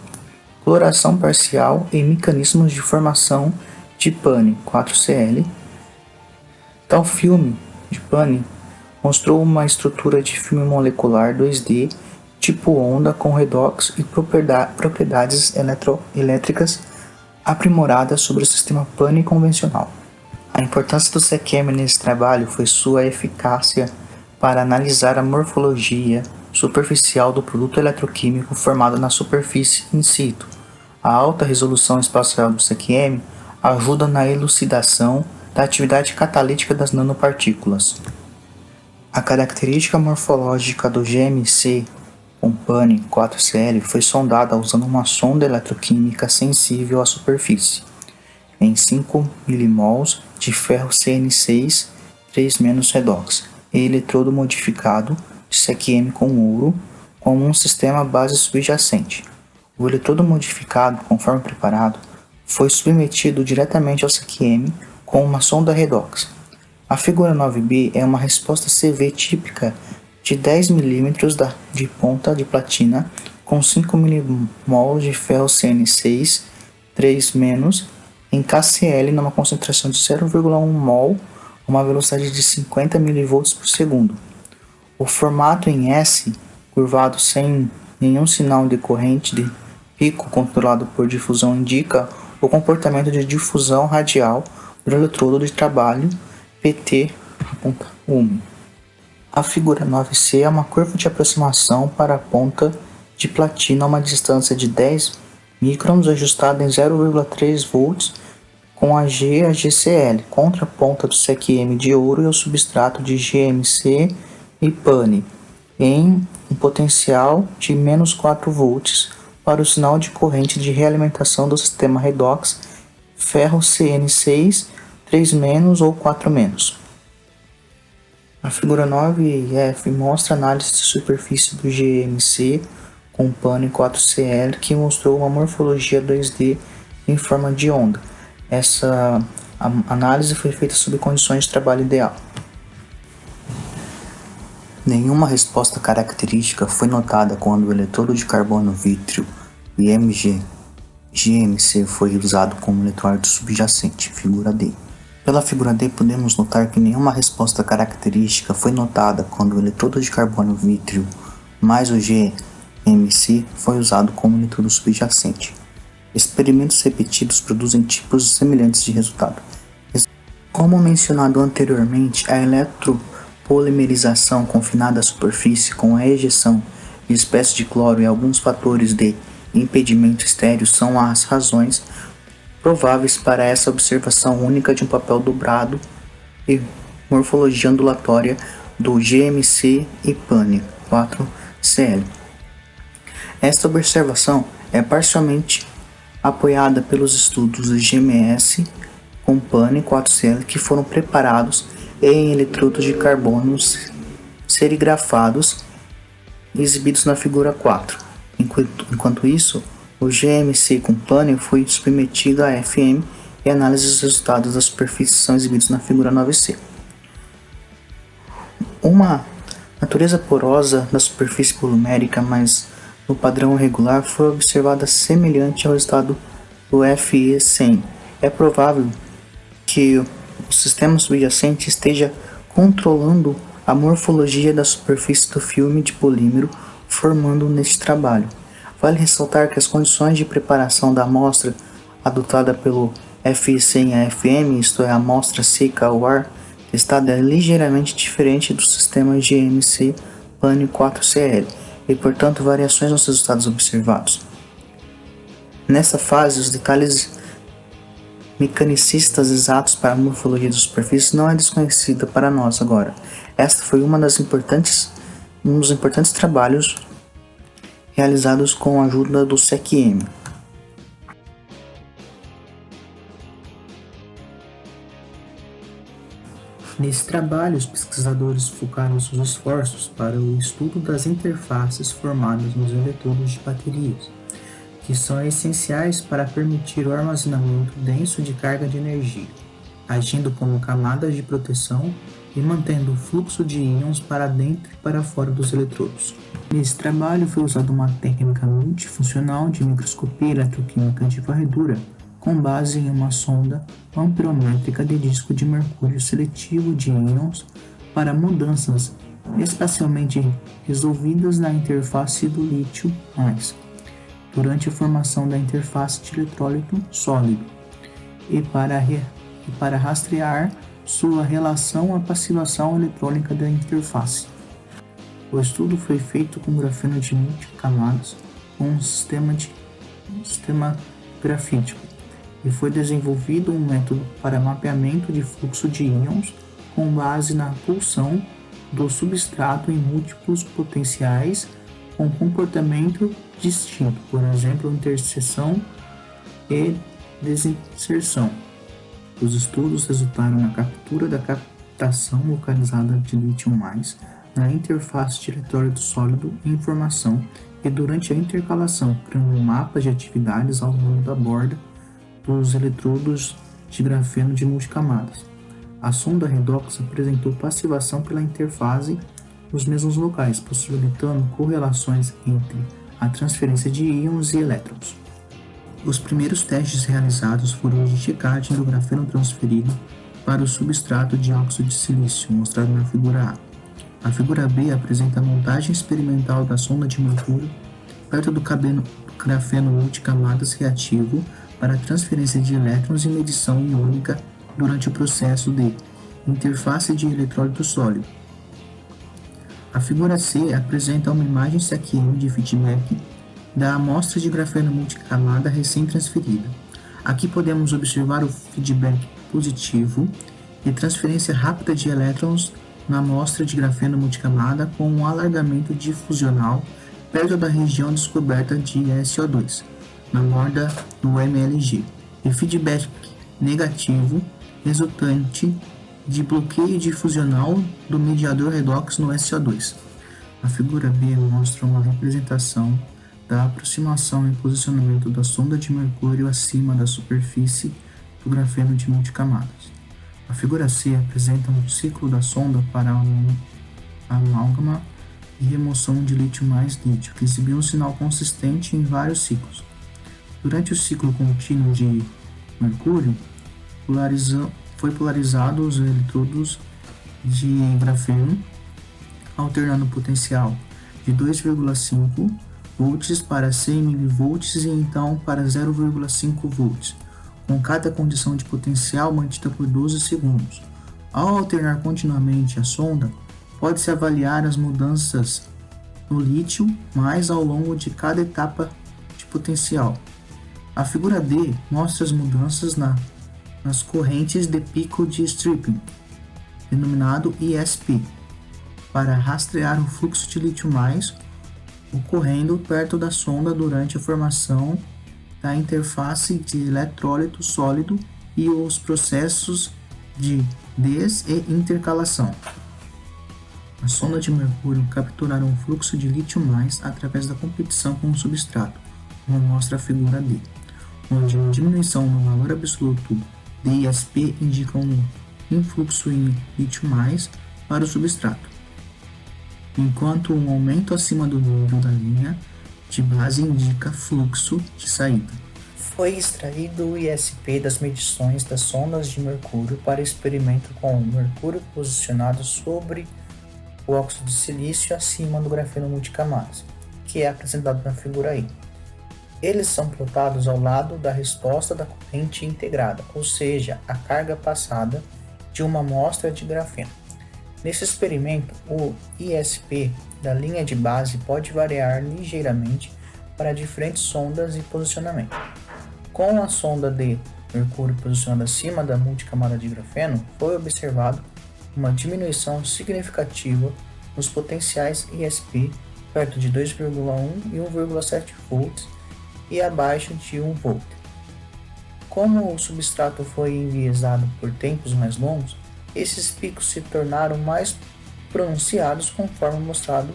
cloração parcial e mecanismos de formação de PANI 4Cl. Tal filme de PANI mostrou uma estrutura de filme molecular 2D tipo onda com redox e propriedades elétricas aprimoradas sobre o sistema PANI convencional. A importância do CQM nesse trabalho foi sua eficácia para analisar a morfologia superficial do produto eletroquímico formado na superfície in situ. A alta resolução espacial do CQM ajuda na elucidação da atividade catalítica das nanopartículas. A característica morfológica do GMC com PANI 4Cl foi sondada usando uma sonda eletroquímica sensível à superfície, em 5 mmol de ferro CN6 3- e eletrodo modificado de CQM com ouro, como um sistema base subjacente. O eletrodo modificado, conforme preparado, foi submetido diretamente ao CQM com uma sonda redox. A figura 9b é uma resposta CV típica de 10 mm de ponta de platina com 5 mmol de ferro CN6 3- em kCl numa concentração de 0,1 mol, uma velocidade de 50 mV por segundo. O formato em S, curvado sem nenhum sinal decorrente de pico controlado por difusão, indica o comportamento de difusão radial do eletrodo de trabalho PT.1. A figura 9C é uma curva de aproximação para a ponta de platina a uma distância de 10 microns ajustada em 0,3 volts com a AgCl contra a ponta do CQM de ouro e o substrato de GMC e PANI em um potencial de menos 4 volts para o sinal de corrente de realimentação do sistema redox ferro CN6 3- ou 4-. A figura 9F mostra a análise de superfície do GMC com PANI 4Cl que mostrou uma morfologia 2D em forma de onda. Essa análise foi feita sob condições de trabalho ideal. Nenhuma resposta característica foi notada quando o eletrodo de carbono vítreo GMC foi usado como eletrodo subjacente, figura D. Pela figura D, podemos notar que nenhuma resposta característica foi notada quando o eletrodo de carbono vítreo mais o GMC GMC foi usado como eletrodo subjacente. Experimentos repetidos produzem tipos semelhantes de resultado. Como mencionado anteriormente, a eletropolimerização confinada à superfície com a ejeção de espécies de cloro e alguns fatores de impedimento estéreo são as razões prováveis para essa observação única de um papel dobrado e morfologia ondulatória do GMC e PANI 4Cl. Esta observação é parcialmente apoiada pelos estudos de GMS com PANI 4Cl que foram preparados em eletrodos de carbono serigrafados exibidos na figura 4. Enquanto isso, o GMC com PANI foi submetido a FM e análise dos resultados das superfícies são exibidos na figura 9C. Uma natureza porosa da superfície polimérica, mas no padrão regular, foi observada semelhante ao resultado do FE100. É provável que o sistema subjacente esteja controlando a morfologia da superfície do filme de polímero formando neste trabalho. Vale ressaltar que as condições de preparação da amostra adotada pelo FE100 AFM, isto é, a amostra seca ao ar, testada é ligeiramente diferente do sistema GMC PANI 4Cl e, portanto, variações nos resultados observados. Nessa fase, os detalhes mecanicistas exatos para a morfologia da superfície não é desconhecida para nós agora. Esta foi um dos importantes trabalhos realizados com a ajuda do SECM. Nesse trabalho, os pesquisadores focaram seus esforços para o estudo das interfaces formadas nos eletrodos de baterias, que são essenciais para permitir o armazenamento denso de carga de energia, agindo como camadas de proteção e mantendo o fluxo de íons para dentro e para fora dos eletrodos. Nesse trabalho foi usada uma técnica multifuncional de microscopia eletroquímica de varredura, com base em uma sonda amperométrica de disco de mercúrio seletivo de íons para mudanças espacialmente resolvidas na interface do lítio durante a formação da interface de eletrólito sólido e para rastrear sua relação à passivação eletrônica da interface. O estudo foi feito com grafeno de multicamadas com um sistema grafítico e foi desenvolvido um método para mapeamento de fluxo de íons com base na pulsão do substrato em múltiplos potenciais com comportamento distinto, por exemplo, interseção e desinserção. Os estudos resultaram na captura da captação localizada de lítio na interface de eletrólito sólido em formação e durante a intercalação, criando um mapa de atividades ao longo da borda dos eletrodos de grafeno de multicamadas. A sonda redox apresentou passivação pela interface nos mesmos locais, possibilitando correlações entre a transferência de íons e elétrons. Os primeiros testes realizados foram de checagem do grafeno transferido para o substrato de óxido de silício, mostrado na figura A. A figura B apresenta a montagem experimental da sonda de mercúrio perto do grafeno multicamadas reativo para a transferência de elétrons e medição iônica durante o processo de interface de eletrólito sólido. A figura C apresenta uma imagem SECM de feedback da amostra de grafeno multicamada recém-transferida. Aqui podemos observar o feedback positivo e transferência rápida de elétrons na amostra de grafeno multicamada com um alargamento difusional perto da região descoberta de SO2, na borda do MLG, e feedback negativo resultante de bloqueio difusional do mediador redox no SO2. A figura B mostra uma representação da aproximação e posicionamento da sonda de mercúrio acima da superfície do grafeno de multicamadas. A figura C apresenta um ciclo da sonda para amálgama e remoção de lítio mais lítio, que exibiu um sinal consistente em vários ciclos. Durante o ciclo contínuo de mercúrio, foi polarizado os eletrodos de grafeno, alternando o potencial de 2,5 volts para 100 mV e então para 0,5 volts, com cada condição de potencial mantida por 12 segundos. Ao alternar continuamente a sonda, pode-se avaliar as mudanças no lítio mais ao longo de cada etapa de potencial. A figura D mostra as mudanças nas correntes de pico de stripping, denominado ISP, para rastrear o fluxo de lítio mais ocorrendo perto da sonda durante a formação da interface de eletrólito sólido e os processos de des- e intercalação. A sonda de mercúrio capturará um fluxo de lítio mais através da competição com o substrato, como mostra a figura D, onde uma diminuição no valor absoluto de ISP indica um influxo em lítio mais para o substrato, enquanto um aumento acima do nível da linha de base indica fluxo de saída. Foi extraído o ISP das medições das sondas de mercúrio para experimento com o mercúrio posicionado sobre o óxido de silício acima do grafeno multicamadas, que é apresentado na figura I. Eles são plotados ao lado da resposta da corrente integrada, ou seja, a carga passada de uma amostra de grafeno. Nesse experimento, o ISP da linha de base pode variar ligeiramente para diferentes sondas e posicionamento. Com a sonda de mercúrio posicionada acima da multicamada de grafeno, foi observado uma diminuição significativa nos potenciais ISP perto de 2,1 e 1,7 volts e abaixo de 1 volt. Como o substrato foi enviesado por tempos mais longos, esses picos se tornaram mais pronunciados conforme mostrado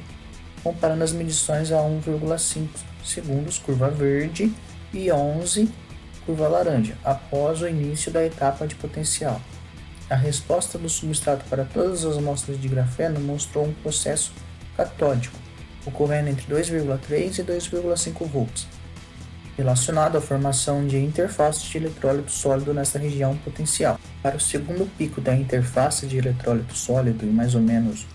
comparando as medições a 1,5 segundos curva verde e 11 curva laranja após o início da etapa de potencial. A resposta do substrato para todas as amostras de grafeno mostrou um processo catódico, ocorrendo entre 2,3 e 2,5 volts, relacionado à formação de interface de eletrólito sólido nessa região potencial. Para o segundo pico da interface de eletrólito sólido e mais ou menos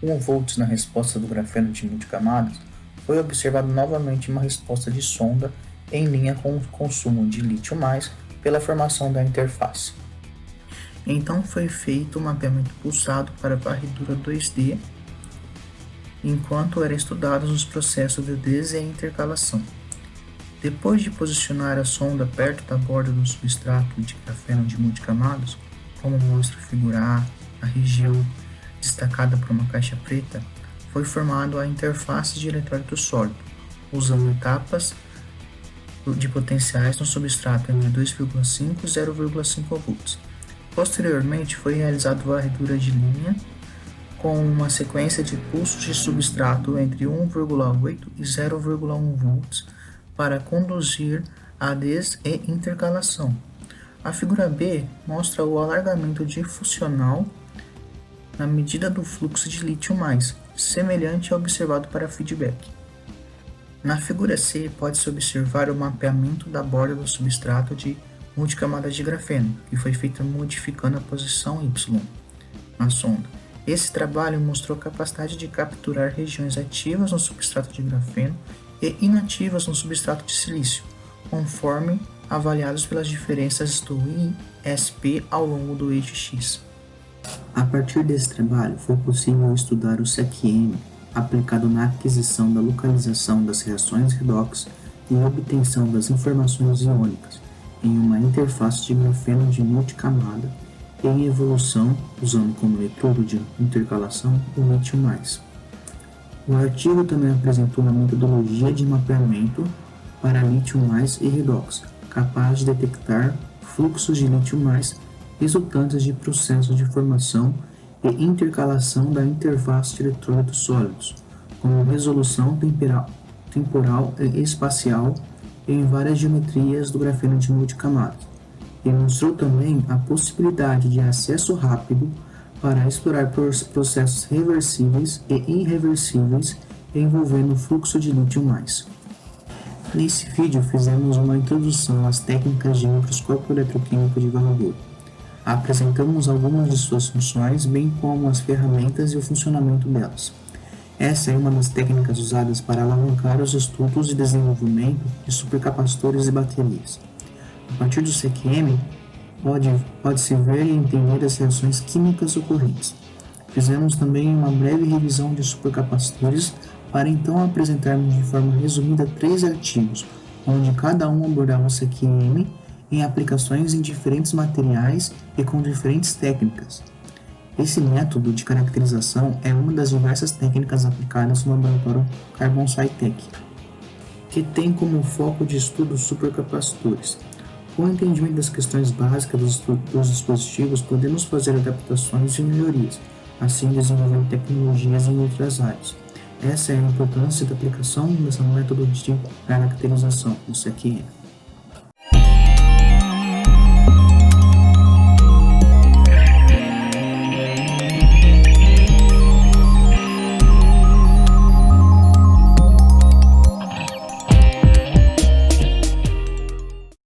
1 volts na resposta do grafeno de multicamadas, foi observado novamente uma resposta de sonda em linha com o consumo de lítio mais pela formação da interface. Então foi feito um mapeamento pulsado para a varredura 2D, enquanto eram estudados os processos de des- e intercalação. Depois de posicionar a sonda perto da borda do substrato de grafeno de multicamadas, como mostra a figura A, a região destacada por uma caixa preta, foi formada a interface de eletrólito sólido, usando etapas de potenciais no substrato entre 2,5 e 0,5 volts. Posteriormente, foi realizada varredura de linha com uma sequência de pulsos de substrato entre 1,8 e 0,1 volts para conduzir a des- e intercalação. A figura B mostra o alargamento difusional na medida do fluxo de lítio mais, semelhante ao observado para feedback. Na figura C, pode-se observar o mapeamento da borda do substrato de multicamadas de grafeno, que foi feito modificando a posição Y na sonda. Esse trabalho mostrou a capacidade de capturar regiões ativas no substrato de grafeno e inativas no substrato de silício, conforme avaliados pelas diferenças do ISP ao longo do eixo X. A partir desse trabalho, foi possível estudar o SEC-M aplicado na aquisição da localização das reações redox e obtenção das informações iônicas em uma interface de grafeno de multicamada em evolução, usando como método de intercalação o lítio mais. O artigo também apresentou uma metodologia de mapeamento para lítio mais e redox, capaz de detectar fluxos de lítio mais resultantes de processos de formação e intercalação da interface de eletrólitos sólidos, com resolução temporal e espacial em várias geometrias do grafeno de multicamadas. Demonstrou também a possibilidade de acesso rápido para explorar processos reversíveis e irreversíveis envolvendo o fluxo de lítio mais. Nesse vídeo fizemos uma introdução às técnicas de microscópio eletroquímico de varredura. Apresentamos algumas de suas funções, bem como as ferramentas e o funcionamento delas. Essa é uma das técnicas usadas para alavancar os estudos e desenvolvimento de supercapacitores e baterias. A partir do CQM, pode-se ver e entender as reações químicas ocorrentes. Fizemos também uma breve revisão de supercapacitores para então apresentarmos de forma resumida 3 artigos, onde cada um abordava o CQM em aplicações em diferentes materiais e com diferentes técnicas. Esse método de caracterização é uma das diversas técnicas aplicadas no laboratório Carbon Sci-Tech, que tem como foco de estudo os supercapacitores. Com o entendimento das questões básicas dos dispositivos, podemos fazer adaptações e melhorias, assim desenvolvendo tecnologias em outras áreas. Essa é a importância da aplicação dessa método de caracterização, o CQM.